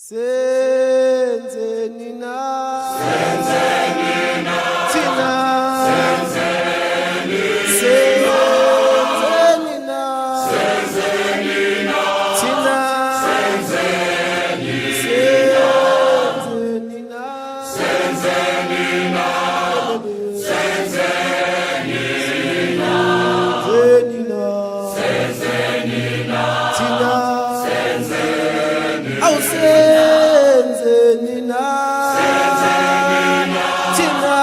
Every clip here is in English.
Senzeni na Tina Senzeni na Tina Senzeni na Tina I'll senzeni na Tina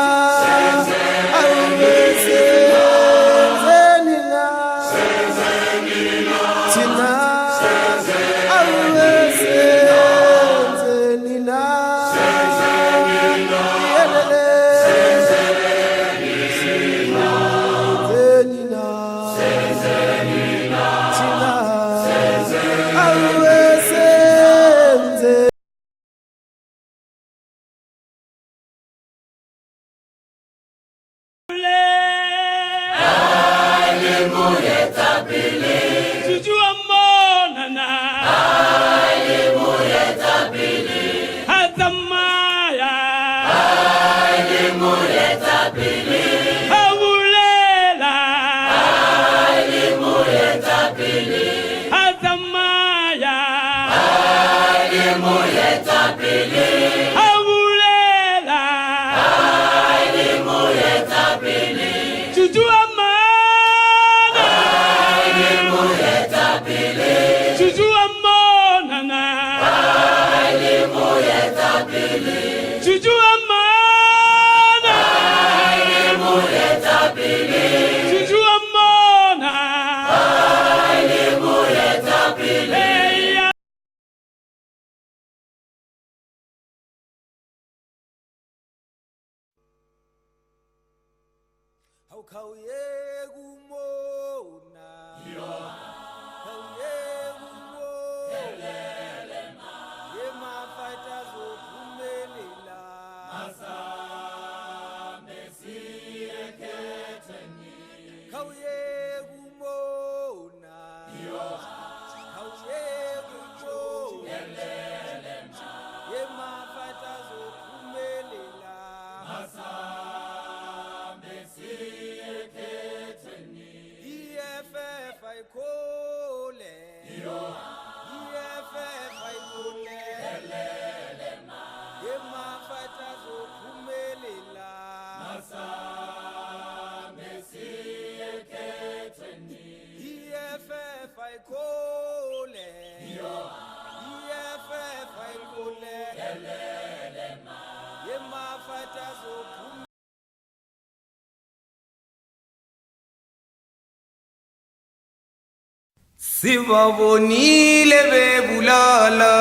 Sibabonile bebulala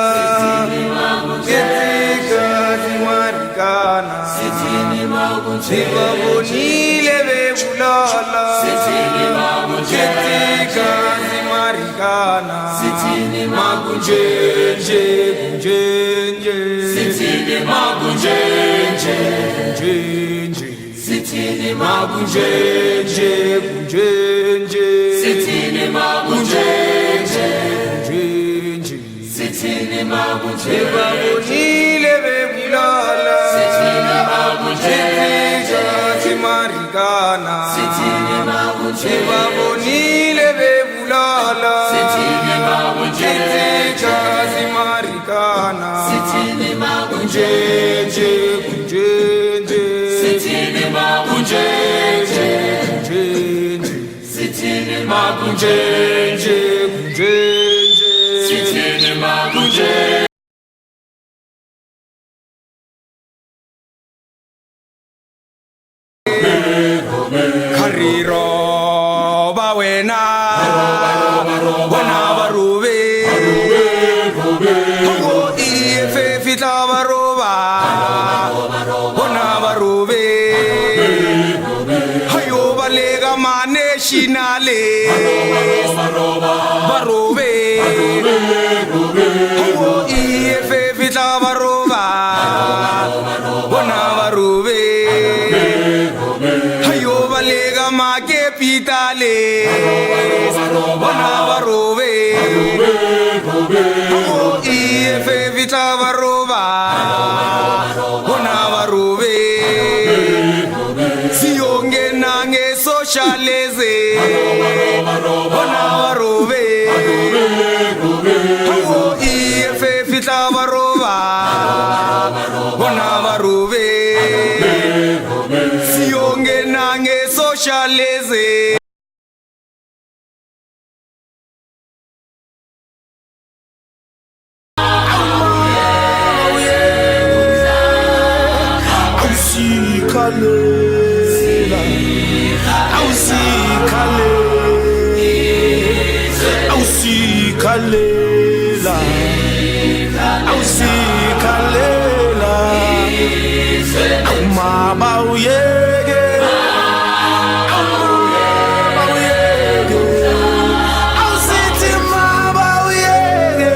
Ketika zimarikana Sibabonile bebulala Ketika zimarikana Magunjenje Gunjenje Magunjenje Gunjenje Magunjenje Gunjenje Magunjenje Sibabonile bebulala Ketika zimarikana Sibabonile bebulala Ketika zimarikana Magunjenje Gunjenje Magunjenje Magunjenje Magunjenje Kariro bawena Wana barube Hongo ife fitla baroba Wana barube Hayo balega maneshinale Barube Hongo ife fitla baroba Wana barube Hayo balega make pitale Wana barube Hongo ife fitla baroba bona barube siyongena ngesocialize bona barube EFF fitla baroba bona barube siyongena ngesocialize Awusikalela awumaba uyeke awusithi maba uyeke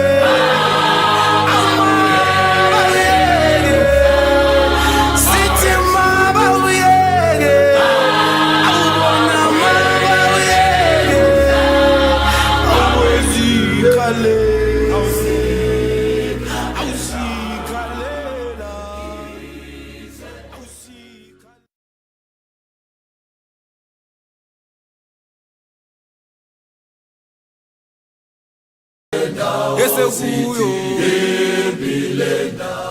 sithi maba uyeke awubona maba uyeke awuzikalela esekuyo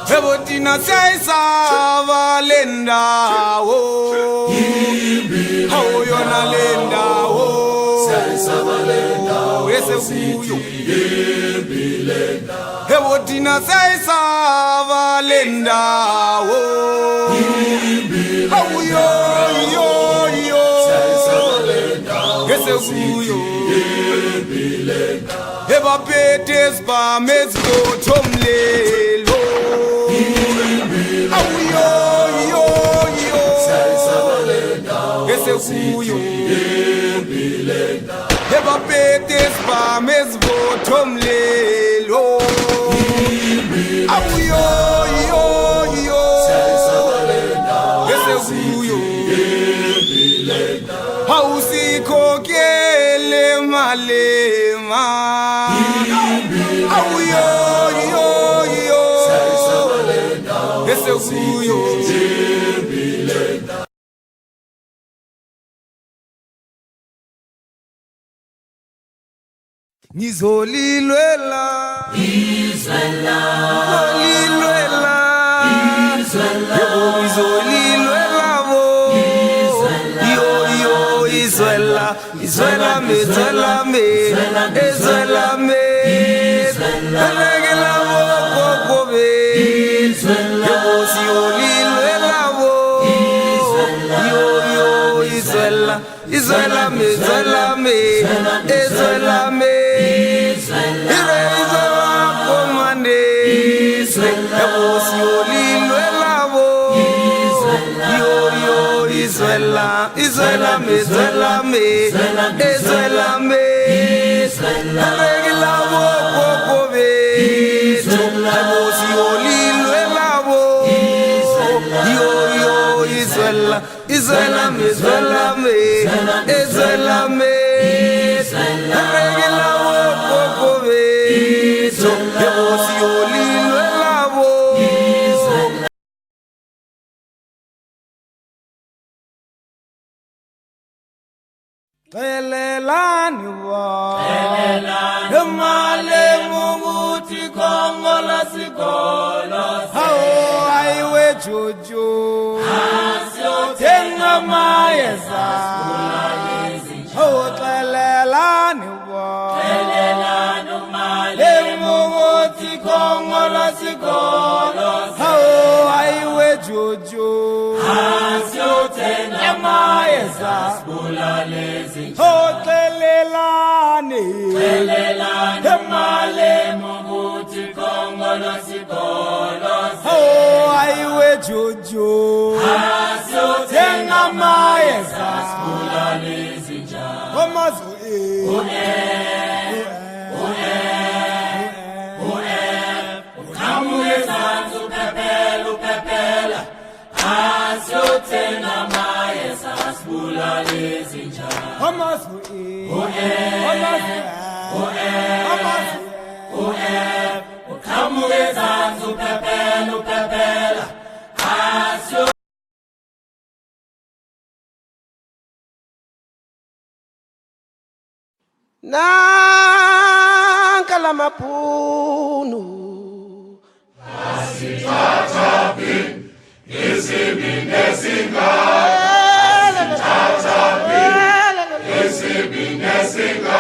yebo thina siyayisaba le ndawo hawu yona le ndawo esekuyo yebo thina siyayisaba le ndawo hawu yo esekuyo ebaphethe sibame sizothomlelo awuyo esekuyo ebaphethe sibame sizothomlelo awuyo esekuyo awusikhokele malema awuyo esekuyo ngizolilwela Izwela me Elegela wo Yosi olilwela wo Izwela me Izwela komande Yosi olilwela wo Izwela me Elegela wo Yosi olilwela wo Izwela me Elegela wo Yosi olilwela wo Elelani wa Emale mubuti kongola sikolo Hao aiwe jojo Tenga mayeza Hao elelani wa Mubuti kongola sikolo Hao aiwe jojo Tenga mayeza Hotelelane Emale mubuti kongola sikolo Oh aiwe jojo Tenga mayeza Omazo Upepela Tenga mayeza sibulale zinjalo Amazu uqhamuke upepela asyo Nankala mapunu asithatha phi isibi nesinga asithatha phi isibi nesinga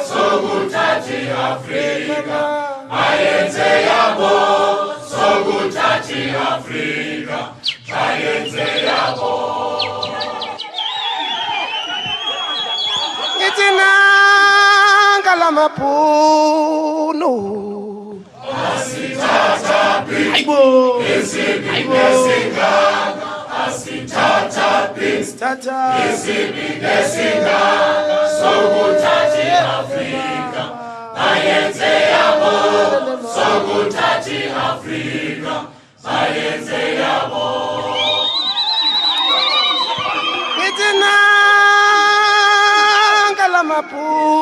sokuthathi Afrika bayenze yabo sokuthathi Afrika bayenze yabo Ngithi nankala mapunu asithatha phi Hayibo isibi nesinga asithatha phi Tata isibi nesinga sokuthathi Afrika bayenze yabo sokuthathi Afrika bayenze yabo Ngithi nankala mapunu